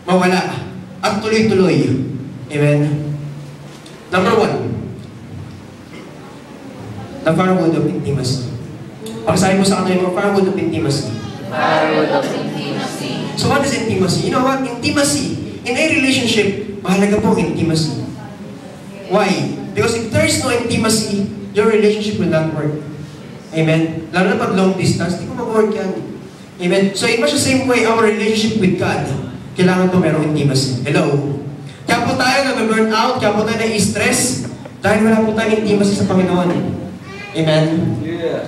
mawala at tuloy-tuloy. Amen? Number 1, the firewood of intimacy. Pagsabi mo sa kanila mo, firewood of intimacy. Firewood of intimacy. So what is intimacy? You know what? Intimacy. In a relationship, mahalaga po intimacy. Why? Because if there is no intimacy, your relationship will not work. Amen? Lalo na pag long distance, di ko mag-work yan. Amen? So in much the same way, our relationship with God, kailangan po merong intimacy. Hello? Kaya po tayo na-burn out, kaya po tayo na-stress, dahil wala po tayong intimacy sa Panginoon. Amen? Yeah.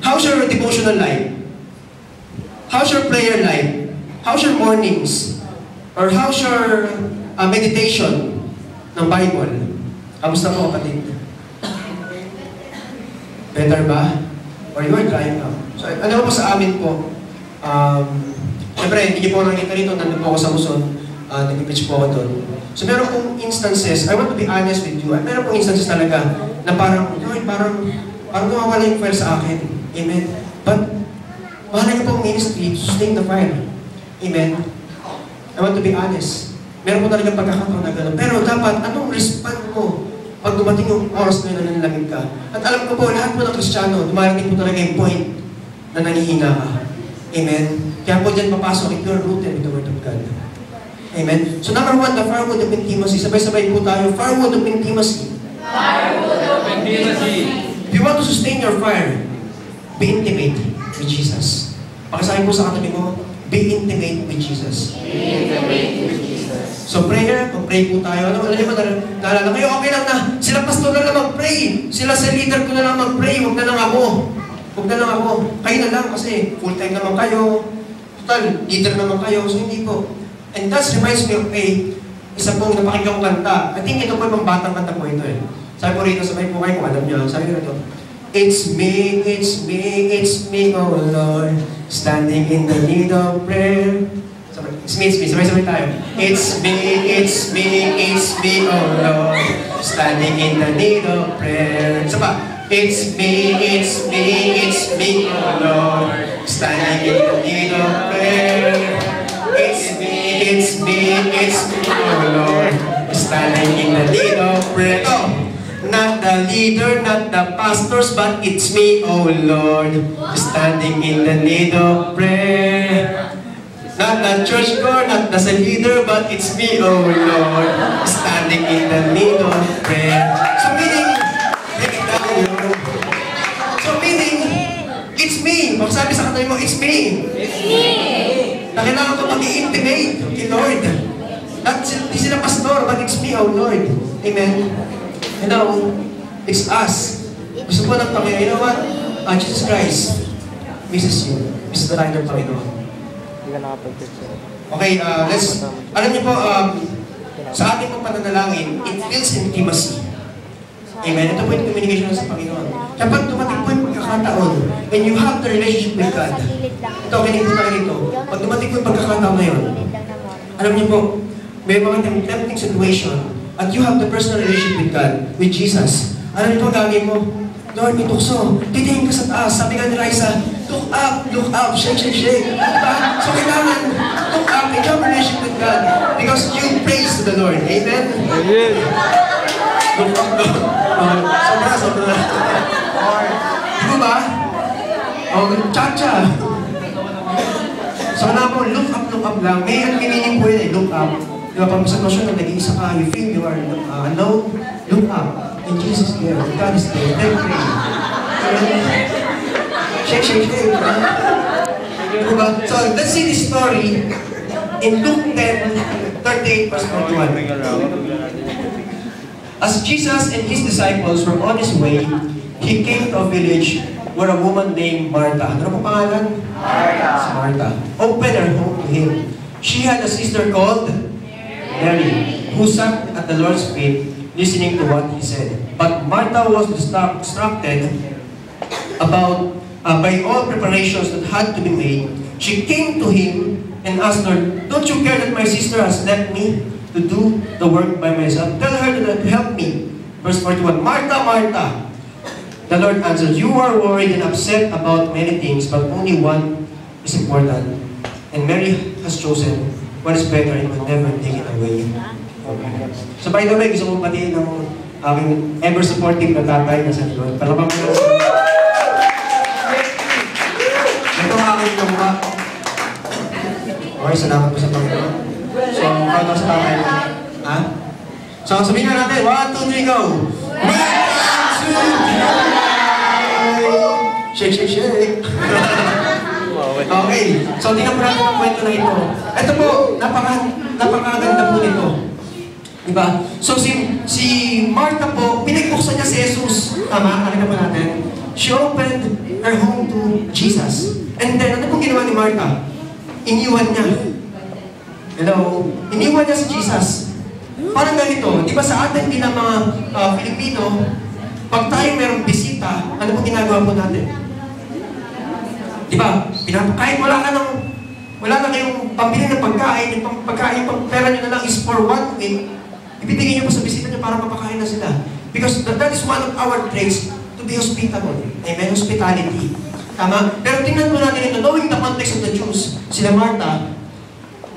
How's your devotional life? How's your prayer life? How's your mornings? Or how's your meditation ng Bible? Kamusta po, kapatid? Better ba? Or you are drying up? So, ano po sa amin po? Siyempre, hindi niyo po nakita rito, nandun po ako sa Luzon, nag-pitch po ako doon. So, meron pong instances, I want to be honest with you, meron pong instances talaga na parang, parang nawawala yung fire sa akin. Amen? But, mahalaga pong ministry to sustain the fire. Amen? I want to be honest. Meron po talaga pagkakataon na gano'n. Pero dapat, anong respond mo pag dumating yung oras na yun na nilamig ka? At alam ko po, lahat po ng Kristiyano, dumarating po talaga yung point na nangihina ka. Amen? Kaya po dyan papasok, if you're rooted with the Word of God. Amen? So number 1, the firewood of intimacy. Sabay-sabay po tayo. Firewood of intimacy. Firewood of intimacy. If you want to sustain your fire, be intimate with Jesus. Pakisabi po sa katabi mo, be intimate with Jesus. Be intimate with Jesus. So prayer, pag-pray po tayo. Alam niyo ba, naalala kayo, okay lang na, sila pastor na lang mag-pray. Sila sa leader ko na lang mag-pray. Huwag na lang ako. Huwag na lang ako. Kayo na lang kasi full-time naman kayo. Total, leader naman kayo. So hindi po. And that reminds me of isa pong napakinggan kong kanta. I think ito po yung batang kanta po ito eh. Sabi po rito, sabay po kayo kung alam niyo. Sabi ko ito, it's me, oh Lord, standing in the need of prayer. It's me, sabay-sabay tayo. It's me, oh Lord, standing in the need of prayer. Isa pa, it's me, oh Lord, standing in the need of prayer. It's me, oh Lord, standing in the need of prayer. Oh, not the leader, not the pastors, but it's me, oh Lord, standing in the need of prayer. Not the church choir, not the leader, but it's me, oh Lord, standing in the need of prayer. So meaning, it's me. Pagsabi sa katabi mo, it's me. It's me. Na kailangan ko mag-i-intimate kay Lord. Not sila pastor, but it's me, oh Lord. Amen. You know, it's us. Gusto po ng Panginoon, you know what? Jesus Christ misses you. Misses the light ng Panginoon. Okay, alam niyo po, sa ating pong pananalangin, it builds intimacy. Amen. Ito po yung communication sa Panginoon. Kapag dumating po yung pagkakataon, and you have the relationship with God, ito, kinig po tayo rito. Pag dumating po yung pagkakataon na yun, alam niyo po, may mga tempting situation, at you have the personal relationship with God, with Jesus. Alam niyo po, gagawin mo, Lord, may tukso. Titingin ka sa taas. Sabi ka ni Raisa, look up, shake, diba? So kailangan, look up, in your relationship with God. Because you praise to the Lord. Amen? Amen. Look up. Sobra. Diba ba? Cha-cha. So kailangan po, look up lang. May meaning po yun look up. Diba, pag sa sitwasyon na nag-iisa ka, you feel you are alone, look up. And Jesus is there. God is there. Then pray. Shake. So let's see this story in Luke 10:38 verse 41. As Jesus and his disciples were on his way, he came to a village where a woman named Martha. Ano po pangalan? Martha. Opened her home to him. She had a sister called Mary, who sat at the Lord's feet, listening to what he said. But Martha was distracted by all preparations that had to be made. She came to him and asked, Lord, don't you care that my sister has left me to do the work by myself? Tell her to help me. Verse 41, Martha, Martha. The Lord answered, you are worried and upset about many things, but only one is important. And Mary has chosen what is better, it will never take it away. Okay. So by the way, gusto kong batiin ng aking ever supportive na tatay na sa likod. Palabang mo na. Ito ang aking tumba. Okay, salamat po sa Panginoon. So, paano sa tatay mo? Ha? So, sabihin na natin, 1, 2, 3, go! Welcome to the shake, shake, shake! Okay, so tingnan po natin ang kwento na ito. Ito po, napakaganda po nito. Diba? So si Martha po, pinagbuksan niya si Jesus. Tama? Nakita po natin. She opened her home to Jesus. And then, ano pong ginawa ni Martha? Iniwan niya. Hello? Iniwan niya si Jesus. Parang ganito, di ba sa atin bilang mga Pilipino, pag tayo merong bisita, ano pong ginagawa po natin? Di ba? Kahit wala na kayong pambili ng pagkain, yung pera nyo na lang is for 1 week, ibibigay nyo po sa bisita nyo para mapakain na sila. Because that is one of our traits to be hospitable. Amen? Hospitality. Tama? Pero tingnan po natin ito, knowing the context of the Jews, sila Martha,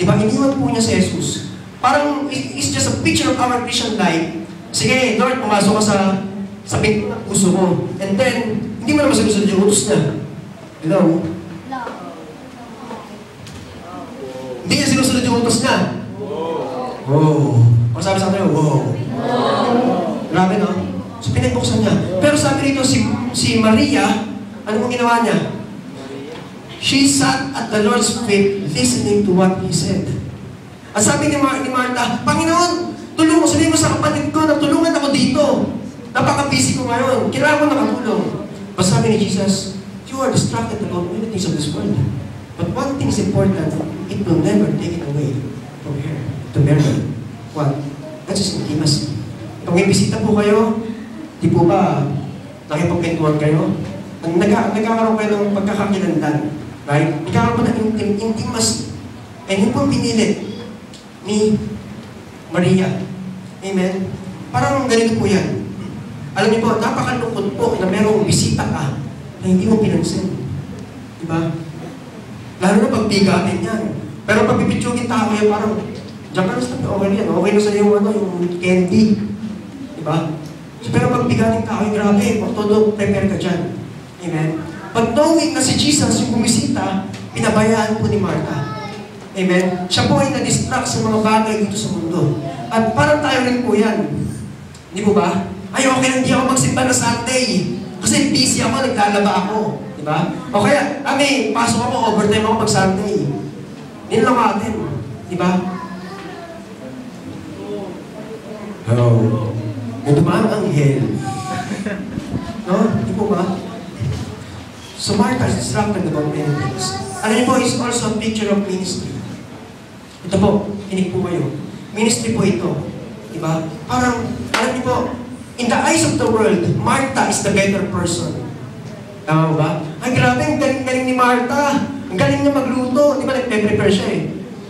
di ba, iniwan po niya si Jesus. Parang, it's just a picture of our Christian life. Sige, Lord, pumasok ka sa pinto ng puso mo. And then, hindi mo naman sabi yung utos na. Hello? Hindi niya sinusunod yung utos niya. Wow. O sabi sa akin, wow. Grabe, no? So, pinagbuksan niya. Pero sabi rito, si Maria, ano mong ginawa niya? She sat at the Lord's feet listening to what He said. At sabi ni Martha, Panginoon, sabihin mo sa kapatid ko na tulungan ako dito. Napaka-busy ko ngayon. Kailangan ko nakatulong. Basta sabi ni Jesus, you are distracted about many things of this world. But one thing is important, it will never take it away from here to Mary. What? That's just intimacy. Kung may bisita po kayo, di po ba nakipagkwentuhan kayo? Nagkakaroon kayo ng pagkakakilanlan. Right? Nagkakaroon po ng intimacy. And yun po pinilit ni Maria. Amen? Parang ganito po yan. Alam niyo po, napakalungkot po na merong bisita ka na hindi mo pinansin. Diba? Lalo na pagbigatin yan. Pero pag pipitsugin tao yan, parang, diyan ka na sa okay yan. Okay na sa iyo, yung candy. Diba? So, pero pagbigatin tao, grabe, todo prepare ka dyan. Amen? But knowing na si Jesus, yung bumisita, pinabayaan po ni Martha. Amen? Siya po ay na-distract sa mga bagay dito sa mundo. At parang tayo rin po yan. Di po ba? Ay, okay, hindi ako magsimba na Sunday. Kasi busy ako, naglalaba ako. Di ba? O kaya, pasok ako, overtime ako pag-Sunday. Yun lang natin. Di ba? Hello. May dumaan ang anghel. No? Di po ba? So Martha is distracted about many things. Alam niyo po, is also a picture of ministry. Ito po, kinig po kayo. Ministry po ito. Diba? Parang, alam niyo po, in the eyes of the world, Martha is the better person. Tama ba? Ay, grabe, ang galing-galing ni Martha. Ang galing niya magluto. Di ba, nagpe-prepare siya eh.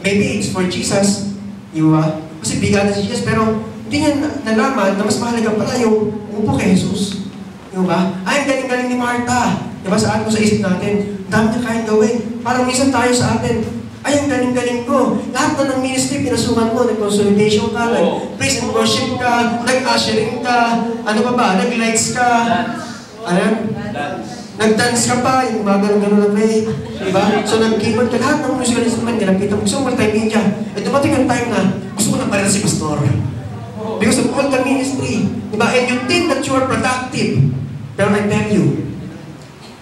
Maybe it's for Jesus. Di ba? Kasi bigyan na si Jesus, pero hindi niya nalaman na mas mahalaga pala yung upo kay Jesus. Di ba? Ay, ang galing-galing ni Martha. Di ba, sa atin sa isip natin, dami niya kayang gawin. Parang minsan tayo sa atin, ay, ang galing-galing ko. Lahat na ng ministry, pinasukan mo. Nag-consolidation ka, nag-praise and worship ka, nag-ushering ka, ano pa ba, nag-lights ka. Ano? Nag-dance ka pa, yung mga gano'n-gano'n na play. Diba? So, nag-keyboard ka. Lahat ng musical instrument, ginagpita mo. Gusto mo multimedia. E dumating ang time na, gusto ko na pala si Pastor. Because of all the ministry. Diba? And you think that you are productive. Pero I tell you,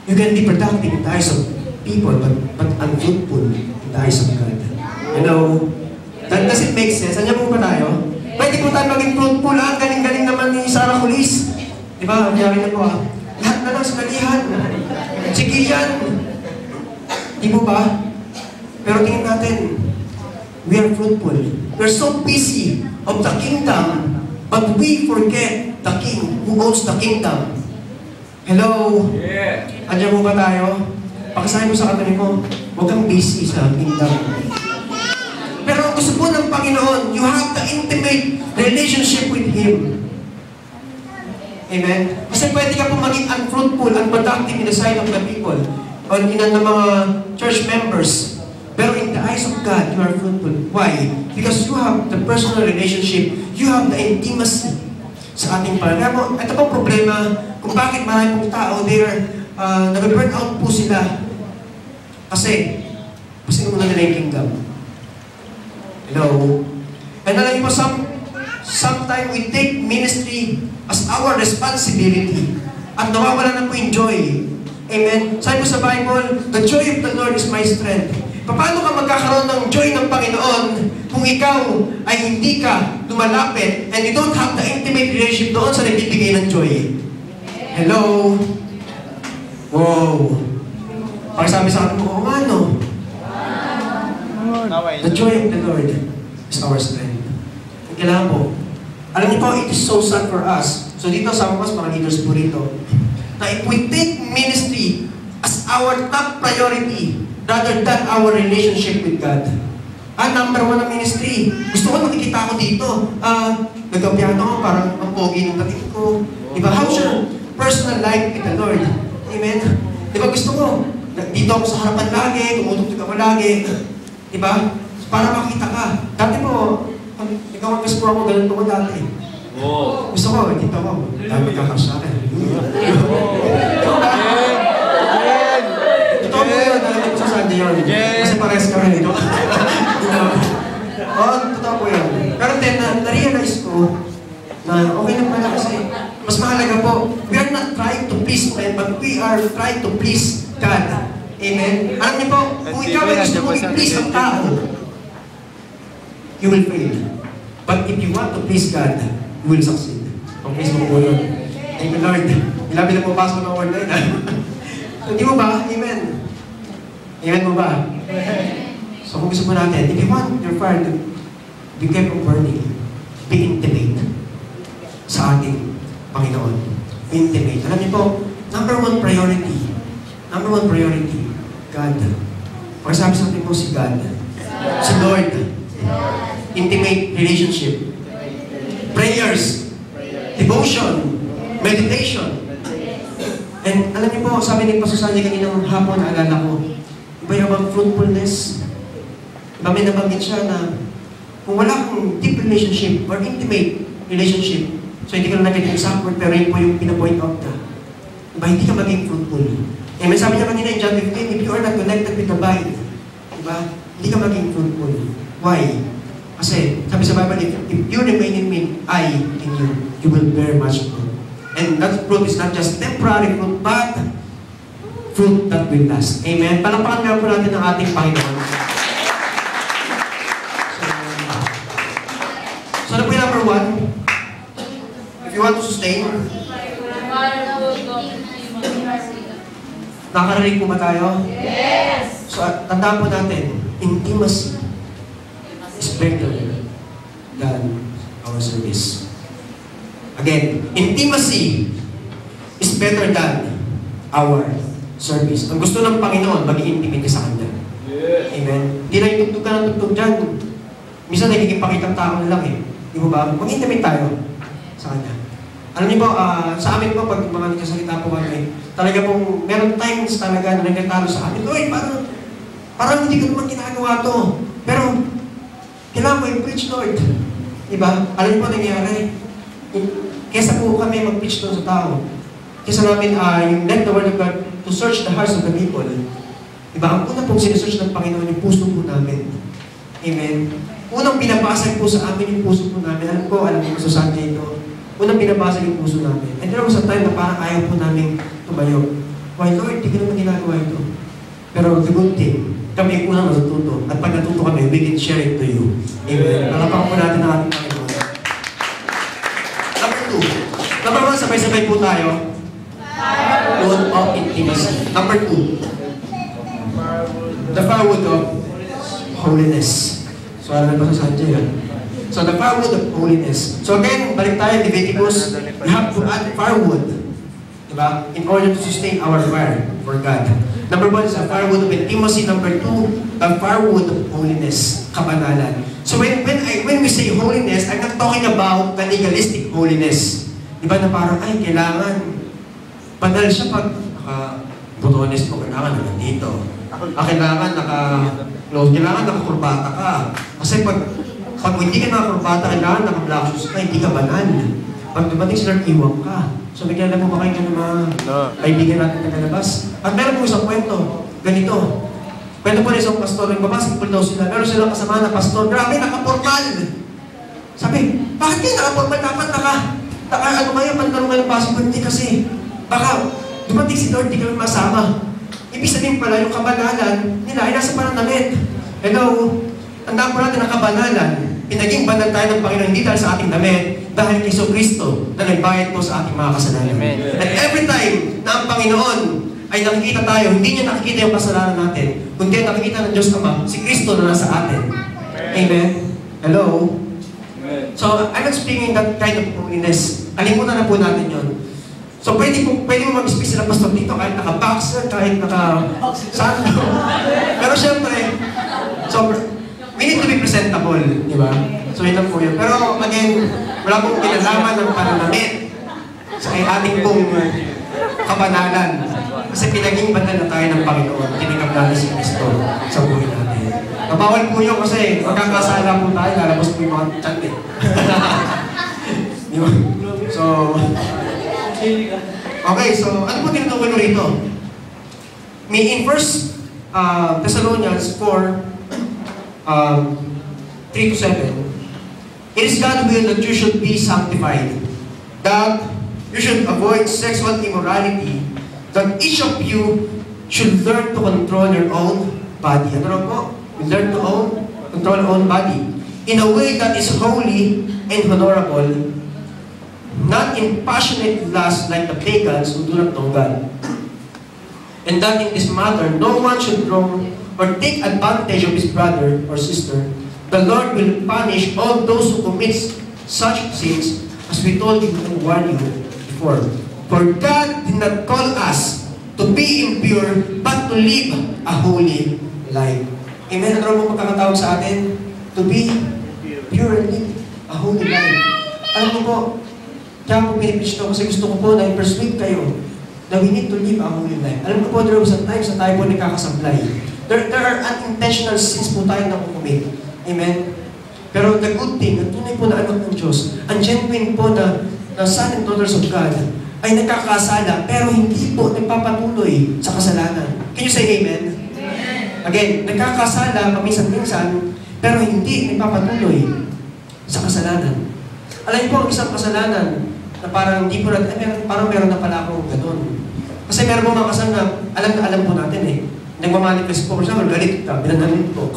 you can be productive in the eyes of people, but unfruitful in the eyes of God. Hello? Does it make sense? Andiyan po ba tayo? Pwede po tayo maging fruitful. Ang galing-galing naman ni Sarah Kulis. Diba? Nangyari na po lahat na lang sinalihan. Sige yan. Di po ba? Pero tingin natin, we are fruitful. We're so busy of the kingdom, but we forget the king who owns the kingdom. Hello? Yeah. Andiyan po ba tayo? Pakisahin mo sa katabi ko, huwag kang busy sa kingdom. Pero ang gusto po ng Panginoon, you have the intimate relationship with Him. Amen? Kasi pwede ka po maging unfruitful, unproductive in the sight of the people, or in the mga church members. Pero in the eyes of God, you are fruitful. Why? Because you have the personal relationship, you have the intimacy sa ating Panginoon. Mo, ito pong problema kung bakit marami pong tao, nag-burn out po sila. Kasi muna nila yung kingdom. Hello? And alam niyo po, sometimes we take ministry as our responsibility at nawawala na po yung joy. Amen? Sabi po sa Bible, the joy of the Lord is my strength. Paano ka magkakaroon ng joy ng Panginoon kung ikaw ay hindi ka lumalapit and you don't have the intimate relationship doon sa nagbibigay ng joy? Hello? Wow! Pag sabi sa akin mo, ano? The joy of the Lord is our strength. Kailangan po. Alam niyo po, it is so sad for us. So dito sa mga leaders po rito, na if we take ministry as our top priority rather than our relationship with God. Number 1 na ministry. Gusto ko nakikita ako dito. Nagkapiano ako, parang ang pogi ng dating ko. Diba? How's your personal life with the Lord? Amen? Diba gusto ko? Dito ako sa harapan lagi, tumutugtog ako lagi. Diba? Para makita ka. Dati po, pag ikaw mag-gusto ako, ganun po dati. Oh. Gusto ko, dito ako. Dami kakar sa akin. Ito po yun, nalaman ko sa Sunday yun. Kasi pares kami dito. Oo, totoo po yun. Pero then, na-realize ko na okay lang pala kasi mas mahalaga po, we are not trying to please men, but we are trying to please God. Amen? Alam niyo po, kung ikaw ay gusto mo i-please ang tao, you will fail. But if you want to please God, you will succeed. Pag-please mo po yun. Thank you, Lord. Ilabi na po pasok ng word na yun. Hindi mo ba? Amen. Amen mo ba? So kung gusto mo natin, if you want your fire to be kept on burning, be intimate sa ating Panginoon. Intimate. Alam niyo po, number one priority, God. Pagsabi sa atin po si God. Si Lord. Intimate relationship. Prayers. Devotion. Meditation. And alam niyo po, sabi ni Pastor Sandy kaninang hapon, naalala ko, iba yung about fruitfulness. Iba may nabanggit siya na kung wala kang deep relationship or intimate relationship, so hindi ka lang naging example, pero yun po yung pinapoint out ka. Diba, hindi ka maging fruitful. Eh, may sabi niya kanina in John 15, if you are not connected with the vine, diba, hindi ka maging fruitful. Why? Kasi, sabi sa Bible, if you remain in me, I in you, you will bear much fruit. And that fruit is not just temporary fruit, but fruit that will last. Amen? Palakpakan nga po natin ang ating Panginoon. So ano po yung number 1? If you want to sustain, nakakarinig po ba tayo? Yes! So tandaan po natin, intimacy is better than our service. Again, intimacy is better than our service. Ang gusto ng Panginoon, maging intimate ka sa Kanya. Yes. Amen? Hindi na yung tugtog ka ng tugtog dyan. Minsan nagiging pakitang tao na lang eh. Di ba ba? Mag-intimate tayo sa Kanya. Alam niyo po, sa amin po, pag mga nagsasalita po kami, talaga pong, meron times talaga na nagkatalo sa amin, Lord, parang hindi ko naman ginagawa to. Pero, kailangan mo i-preach, Lord. Diba? Alam niyo po nangyari, kesa po kami mag-preach doon sa tao, kesa namin yung let the word of God to search the hearts of the people. Diba? Ang una pong sinesearch ng Panginoon yung puso po namin. Amen? Unang binabasag po sa amin yung puso po namin. Alam ko sa Sunday ito. Unang binabasag yung puso namin. And there was a time na parang ayaw po namin tumayo. Why, Lord, di ka naman ginagawa ito. Pero the good thing, kami yung unang natututo. At pag natuto kami, we can share it to you. Amen. Nalapakan po natin ang ating Panginoon. Number 2. Number 1, sabay-sabay po tayo. Road of intimacy. Number 2. The firewood of holiness. So, alam ba sa Sanjay yan? So, the firewood of holiness. So again, balik tayo, Leviticus, we have to add firewood. Diba? In order to sustain our fire for God. Number 1 is the firewood of intimacy. Number 2, the firewood of holiness. Kabanalan. So when we say holiness, I'm not talking about the legalistic holiness. Diba na parang, ay, kailangan banal siya pag naka-botones mo, kailangan na nandito. Kailangan No, kailangan nakakurbata ka. Kasi pag hindi ka nakakurbata, kailangan naka-black shoes ka, hindi ka banal. Pag dumating sila, iwang ka. So, may kailan mo ba kayo ng mga kaibigan natin na kalabas? At meron po isang kwento, ganito. Kwento po na isang pastor, yung babasketball daw sila, meron silang kasama na pastor, grabe, nakapormal. Sabi, bakit kayo nakapormal? Dapat ano kayo, pantalong kayo ng basketball? Hindi kasi, baka dumating si Lord, hindi kami masama. Ibig sabihin pala, yung kabanalan nila ay nasa pananamit. Hello, tandaan po natin ang kabanalan. Pinaging banal tayo ng Panginoon, hindi dahil sa ating damit, dahil kay Kristo na nagbayad po sa ating mga kasalanan. Amen. And every time na ang Panginoon ay nakikita tayo, hindi niya nakikita yung kasalanan natin, kundi nakikita ng Diyos Ama, si Kristo na nasa atin. Amen? Hello? Amen. So, I'm not speaking that kind of holiness. Alimutan na po natin yun. So, pwede mo mag-speak sila pastor dito kahit naka-boxer, kahit naka-sando. Pero syempre, so, we need to be presentable, di ba? So, yun lang po yun. Pero, again, wala pong kinalaman ng pananamit sa ating pong kabanalan. Kasi pinaging banal na tayo ng Panginoon. Tinigap natin si Kristo sa buhay natin. Nabawal po yun kasi magkakasala po tayo, lalabas po yung mga tiyan. Di ba? So, okay, so ano po tinutukoy mo rito? In 1 Thessalonians 4, 3-7, it is God's will that you should be sanctified, that you should avoid sexual immorality, that each of you should learn to control your own body. Ano rin po? Learn to control your own body in a way that is holy and honorable, not in passionate lust like the pagans who do not know God. And that in this matter, no one should wrong or take advantage of his brother or sister. The Lord will punish all those who commit such sins, as we told you and warned you before. For God did not call us to be impure, but to live a holy life. Amen? Ano mo magkakatawag sa atin? To be pure and live a holy life. Alam mo po, kaya po pinipreach ko kasi gusto ko po na i-persuade kayo na we need to live a holy life. Alam mo po, there was a time sa tayo po nagkakasablay. There are unintentional sins po tayo na kukumit. Amen? Pero the good thing, ang tunay po na anak ng Diyos, ang genuine po na son and daughters of God, ay nagkakasala, pero hindi po nagpapatuloy sa kasalanan. Can you say amen? Amen. Again, nagkakasala paminsan-minsan, pero hindi nagpapatuloy sa kasalanan. Alam niyo po, ang isang kasalanan na parang hindi po natin, parang meron na pala akong ganun. Kasi meron po mga kasal na alam po natin eh. Nagmamanifest po, for example, galit ka, binandalit po.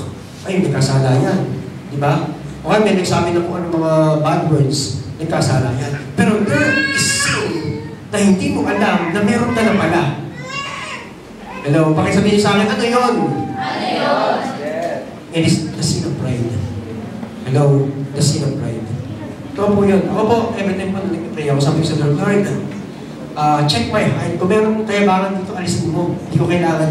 Ay, nagkasala yan. Di ba? O kaya may nagsabi na po ano mga bad words, nagkasala yan. Pero there is sin na hindi mo alam na meron ka na pala. Hello, pakisabihin niyo sa akin, ano yun? Ano yun? It is the sin of pride. Hello, the sin of pride. Ito po yun. Ako po, every time po na nag-pray ako, sabi ko sa Lord, Lord, check my heart. Kung meron kayabangan dito, alisin mo. Hindi ko kailangan.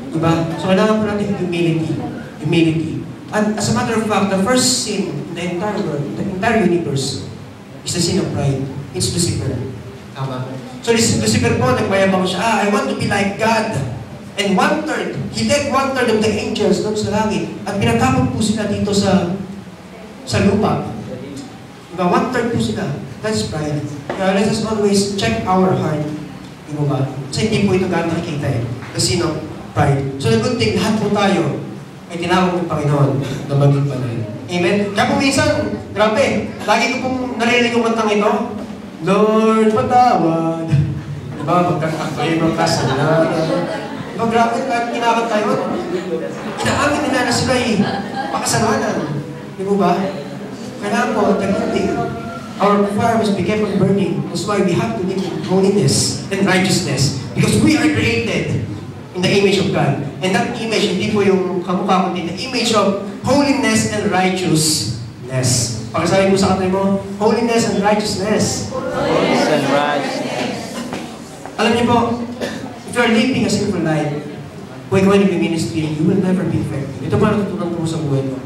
Diba? So, kailangan po natin humility. Humility. And as a matter of fact, the first sin in the entire world, the entire universe, is the sin of pride. It's Lucifer. Tama. So, Lucifer po, nagmayabang siya, I want to be like God. And 1/3, he led 1/3 of the angels doon sa langit. At pinatapon po sila dito sa lupa. Diba? 1/3 po sila. That's pride. Kaya let us always check our heart. Di ba ba? Kasi hindi po ito gano'n nakikita eh. The sin of pride. So the good thing, lahat po tayo ay tinawag ng Panginoon na maging banal. Amen? Kaya po minsan, grabe, lagi ko pong narinig yung kantang ito, Lord, patawad. Diba? Magkakakoy, magkasalanan. Diba? Grabe, kahit kinakanta yun. Inaamin nila na sila eh. Pakasalanan. Di ba? Kailangan po, the good thing, our fire must be kept on burning. That's why we have to live in holiness and righteousness. Because we are created in the image of God. And that image, hindi po yung kamukha kundi the image of holiness and righteousness. Pagkasabi mo sa katay mo, holiness and righteousness. Holiness and righteousness. Alam niyo po, if you are living a sinful life, kung ikaw ay nag-ministry, you will never be effective. Ito pa natutunan ko sa buhay mo.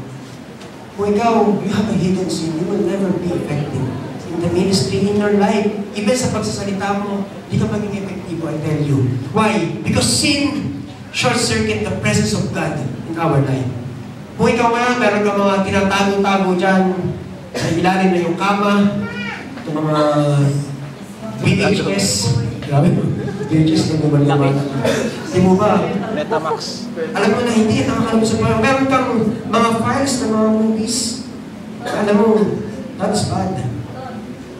Kung ikaw, you have a hidden sin, you will never be effective in the ministry, in your life. Even sa pagsasalita mo, hindi ka maging effective, I tell you. Why? Because sin short-circuit the presence of God in in our life. Kung ikaw nga, meron ka mga tinatago-tago dyan, sa ilalim na yung kama, itong mga VHS, grabe mo, VHS na gumawa. Di mo ba? Metamax. Alam mo na hindi, nakakalabas sa parang, meron kang mga files na mga movies. Alam mo, that's bad.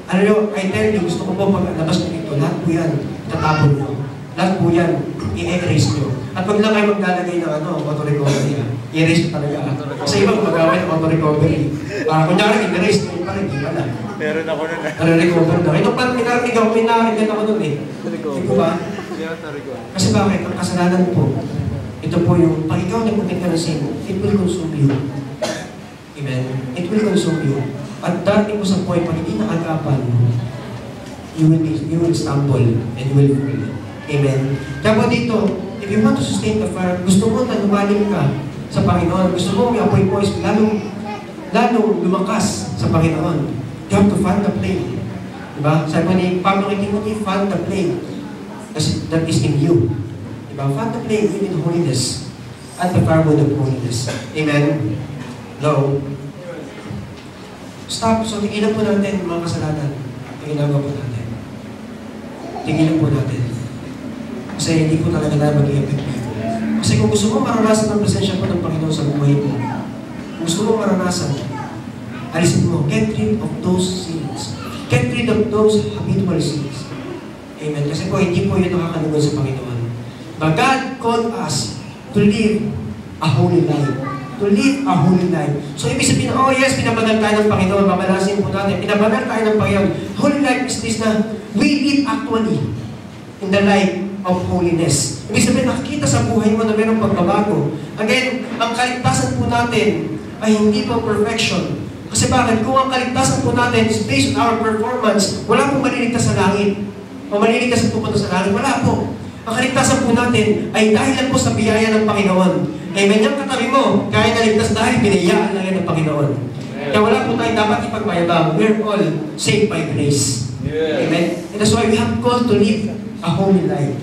Alam nyo, I tell you, gusto ko po pag labas mo dito, lahat po yan, tatapon nyo. Lahat po yan, i-erase nyo. At wag lang kayo maglalagay ng auto-recovery. I-erase nyo talaga. Kasi iba gumagawin ng auto-recovery. Kunyari, i-erase nyo, parang hindi pala. Meron ako nun eh. Recover na. Ito parang minarinig ako, minarinig ako nun eh. Hindi ko ba? Kasi bakit? Ang kasalanan po, ito po yung, pag ikaw nagpunta ka ng sin, it will consume you. Amen? It will consume you. At darating mo sa point, pag hindi nakagapan, you will stumble and you will fall. Amen? Kaya po dito, if you want to sustain the fire, gusto mo na lumalim ka sa Panginoon, gusto mo may apoy mo, lalong lumakas sa Panginoon. You have to fan the flame. Diba? Sabi mo ni Pablo kay Timothy, fan the flame. Kasi that is in you. Diba? Fan the flame in holiness at the firewood of holiness. Amen? Hello? Stop. So, tigilan po natin mga kasalanan. Tigilan po natin. Tigilan po natin. Kasi hindi po talaga na maging effective. Kasi kung gusto mo maranasan ang presensya po ng Panginoon sa buhay mo, kung gusto mo maranasan, alisin mo, get rid of those sins. Get rid of those habitual sins. Amen. Kasi po, hindi po yun nakakalugod sa Panginoon. But God called us to live a holy life. To live a holy life. So, ibig sabihin, oh yes, pinabanal tayo ng Panginoon, babalasin po natin. Pinabanal tayo ng Panginoon. Holy life is this na we live actually in the life of holiness. Ibig sabihin, nakikita sa buhay mo na mayroong pagbabago. Again, ang kaligtasan po natin ay hindi po perfection. Kasi bakit? Kung ang kaligtasan po natin is based on our performance, wala pong maliligtas sa langit. O maliligtas at pupunta sa langit. Wala po. Ang kaligtasan po natin ay dahil lang po sa biyaya ng Panginoon. Amen. Yung katabi mo, kaya naligtas dahil binayaan lang yan ng Panginoon. Kaya wala po tayo dapat ipagmayabang. We're all saved by grace. Amen. And that's why we have called to live a holy life.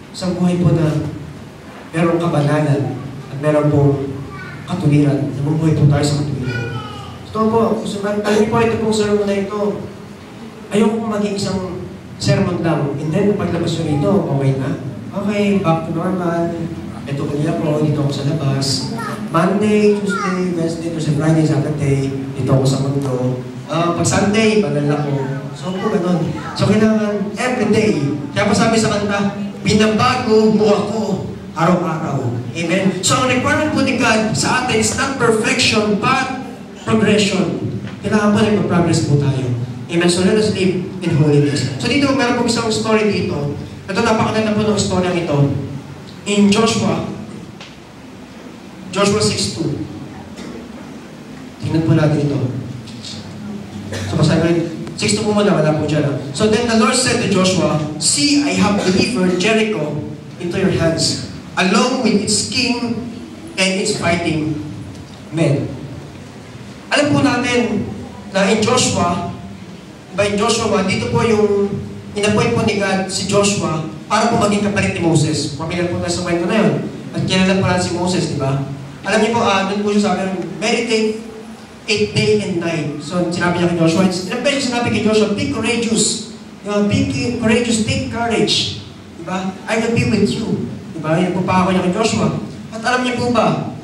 Sa buhay po na merong kabanalan at meron pong katuwiran. Namumuhay po tayo sa katuwiran. Ito po, alam niyo po ito pong sermon na ito. Ayoko maging isang sermon lang. And then, paglabas nyo rito, okay na. Okay, back to normal. Ito ko niya po, dito ako sa labas. Monday, Tuesday, Wednesday, Thursday, Friday, Saturday, dito ako sa mundo. Pag Sunday, banal ako. So po, ganun. So kailangan, everyday. Kaya po sabi sa kanta, binabago mo ako araw-araw. Amen? So ang requirement po ni God sa atin is not perfection, but progression. Kailangan po nagpa-progress po tayo. Amen? So let us live in holiness. So dito, meron po isang story dito. Ito, napakaganda po ng story ito. In Joshua 6:2. Tingnan po natin ito. So, basahin 6:2 po muna, wala po dyan. So then the Lord said to Joshua, "See, I have delivered Jericho into your hands, along with its king and its fighting men." Alam po natin na in Joshua, dito po yung in-appoint po ni God si Joshua para po maging kapalit ni Moses. Pamilyar po tayo sa kwento na yun. At kilala po natin si Moses, di ba? Alam niyo po, doon po siya sabi, meditate 8 day and night. So, sinabi niya kay Joshua, ilang beses sinabi kay Joshua, be courageous. Be courageous, take courage. Di ba? I will be with you. Di ba? Yan po pa ako niya kay Joshua. At alam niyo po ba,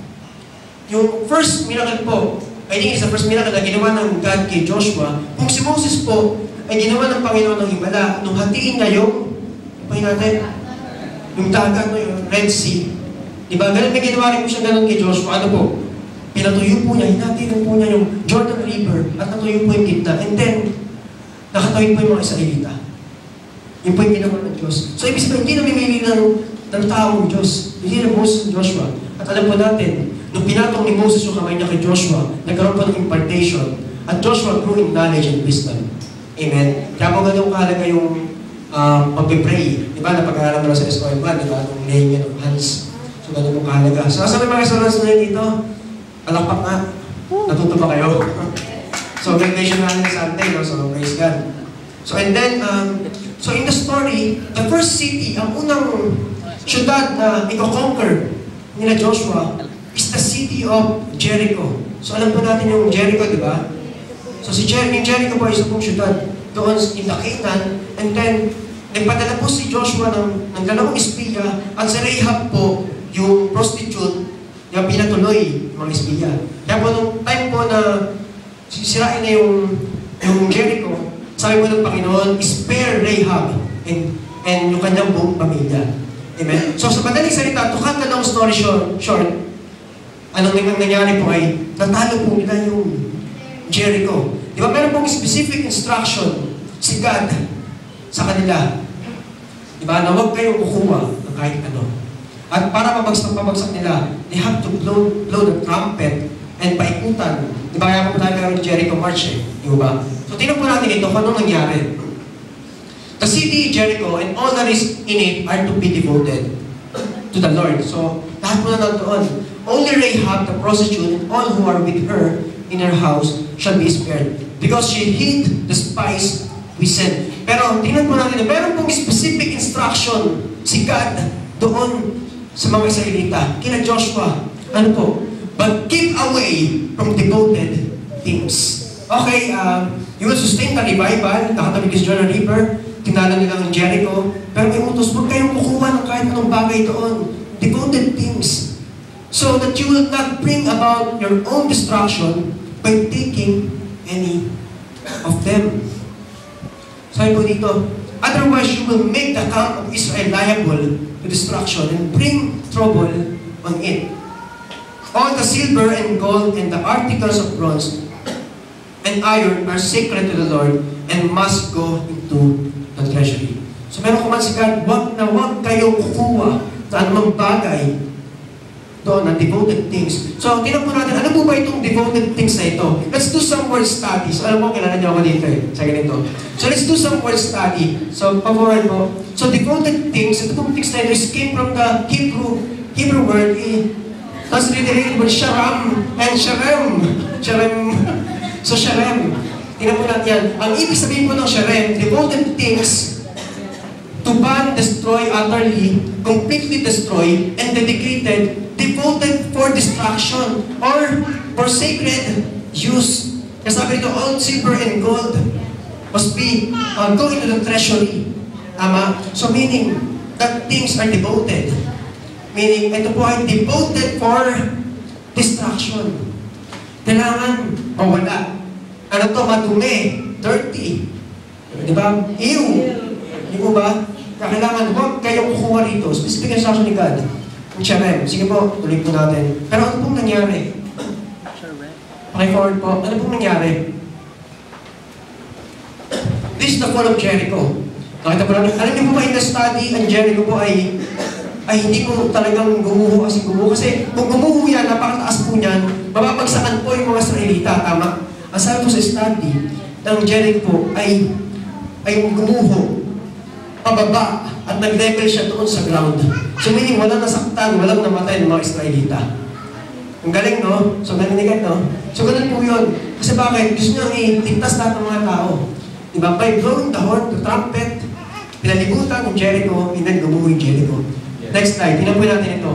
yung first miracle po, I think it's the first miracle na ginawa ng God kay Joshua, kung si Moses po, ay ginawa ng Panginoon ng himala, nung hatiin niya yung dagat, yung Red Sea. Diba? Ganun may ginawa rin po siya ganun kay Joshua. Ano po? Pinatuyo po niya, hinatirin po niya yung Jordan River at natuyo po yung gitna. And then, nakatawid po yung mga Israelita. Yun po yung ginawa ng Diyos. So, ibig sabihin, hindi namimili ng taong Diyos. Hindi ng Moses ng Joshua. At alam po natin, nung pinatong ni Moses yung kamay niya kay Joshua, nagkaroon po ng impartation. At Joshua grew in knowledge and wisdom. Amen? Kaya po ganun kahalaga yung pag-pray. Diba? Napag-aaralan mo na sa SOM1, diba? Nung laying yan of hands. So, ganun po kahalaga. So, sa may mga restaurants na dito, palakpak nga. Natuto ba kayo? So, graduation na natin sa Sunday, no? So, praise God. So, and then, so in the story, the first city, ang unang syudad na i-conquer nila Joshua is the city of Jericho. So alam po natin yung Jericho, di ba? So yung Jericho po ay isa pong syudad doon in the Canaan. And then, nagpadala po si Joshua ng dalawang espiya at si Rahab po, yung prostitute, yung pinatuloy yung mga espiya. Kaya po nung time po na sisirain na yung Jericho, sabi po ng Panginoon, spare Rahab and yung kanyang buong pamilya. Amen? So sa madaling salita, to cut the long story short, anong nangyari po ay natalo po nila yung Jericho. Di ba meron pong specific instruction si God sa kanila. Di ba? Na huwag kayong kukuha ng kahit ano. At para pabagsak nila, they have to blow the trumpet and paikutan. Di ba kaya po tayo ng Jericho March eh? Di ba? So tingnan po natin ito kung anong nangyari. The city Jericho and all that is in it are to be devoted to the Lord. So lahat po na nandoon. Only Rahab, the prostitute, and all who are with her in her house shall be spared. Because she hid the spies we sent. Pero tingnan po natin, meron pong specific instruction si God doon sa mga Israelita, kina Joshua. Ano po? But keep away from devoted things. Okay, you will sustain the revival, nakatabi kay John River, tinala nila ng Jericho, pero may utos, huwag kayong kukuha ng kahit anong bagay doon. Devoted things. So that you will not bring about your own destruction by taking any of them. Sabi po dito, otherwise you will make the camp of Israel liable to destruction and bring trouble on it. All the silver and gold and the articles of bronze and iron are sacred to the Lord and must go into the treasury. So meron kuman si God, huwag kayong kukuha sa anumang bagay doon, ang devoted things. So, tingnan po natin, ano po ba itong devoted things na ito? Let's do some word study. So, alam mo, kilala niyo ako dito eh, sa ganito. So, let's do some word study. So, paboran mo. So, devoted things, ito pong things na ito is came from the Hebrew word, translated with sharam and sharem. So, sharem. Tingnan po natin yan. Ang ibig sabihin po ng sharem, devoted things, to ban, destroy, utterly, completely destroy, and dedicated, devoted for destruction or for sacred use. Kasi sabi nito, all silver and gold must be go into the treasury. Tama? So meaning that things are devoted. Meaning, ito po ay devoted for destruction. Kailangan mawala. Ano to? Madumi. Dirty. Di ba? Ew. Di mo ba? Kailangan, huwag kayong kukuha rito. Specific instruction ni God. Ang sharem. Sige po, tuloy po natin. Pero ano pong nangyari? Paki-forward po. Ano pong nangyari? This is the fall of Jericho. Nakita po natin. Alam niyo po ba in the study, ang Jericho po ay hindi po talagang gumuho kasi kung gumuho yan, napakataas po niyan, mababagsakan po yung mga Israelita. Tama? Ang sabi po sa study, ng Jericho ay gumuho pababa at nag-level siya doon sa ground. So meaning, walang nasaktan, walang namatay ng mga Israelita. Ang galing, no? So naninigan, no? So ganun po yun. Kasi bakit? Gusto niya iligtas lahat ng mga tao. Diba? By blowing the horn, the trumpet, pinalibutan ng Jericho, and then gumuho yung Jericho. Next slide, tingnan po natin ito.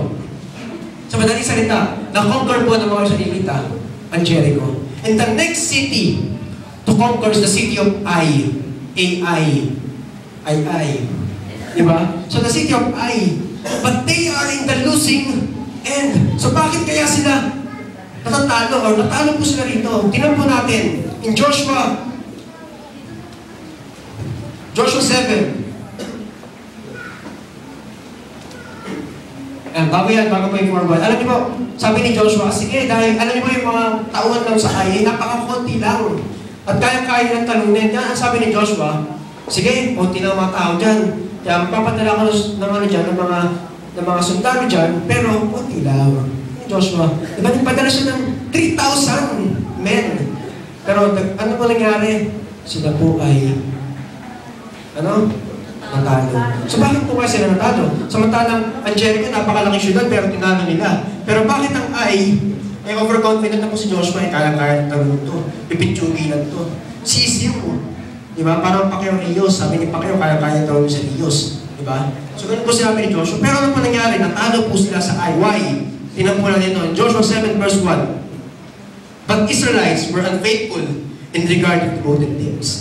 So madaling salita, na-conquer po ng mga Israelita ang Jericho. And the next city to conquer is the city of Ai. Ai. Diba? So the city of Ai. But they are in the losing end. So bakit kaya sila natatalo or natalo po sila rito? Tingnan po natin. In Joshua 7. Bago po yung forward. Alam niyo po, sabi ni Joshua, sige, dahil alam niyo po yung mga tauhan lang sa Ai, napaka-konti lang. At kaya-kaya ng talunin. Yan ang sabi ni Joshua, sige, konti lang mga tao dyan. Kaya papadala ko ng mga sundalo dyan, pero konti lang. Joshua, diba nagpadala siya ng 3,000 men. Pero ano po nangyari? Sila po ay natalo. So bakit po kaya sila natalo? Samantalang ang Jericho, napakalaking syudad, pero tinalo nila. Pero bakit ang Ai, overconfident na po si Joshua, kaya-kaya ng talong to, pipitsugin lang to. Sisiw. Diba? Parang Pacquiao Rios, sabi ni Pacquiao, kaya-kaya talong sa Rios. Diba? So ganun po sinabi ni Joshua. Pero ano po nangyari? Natalo po sila sa Ai. Why? Tingnan po natin ito. Joshua 7 verse 1. But Israelites were unfaithful in regard to devoted names.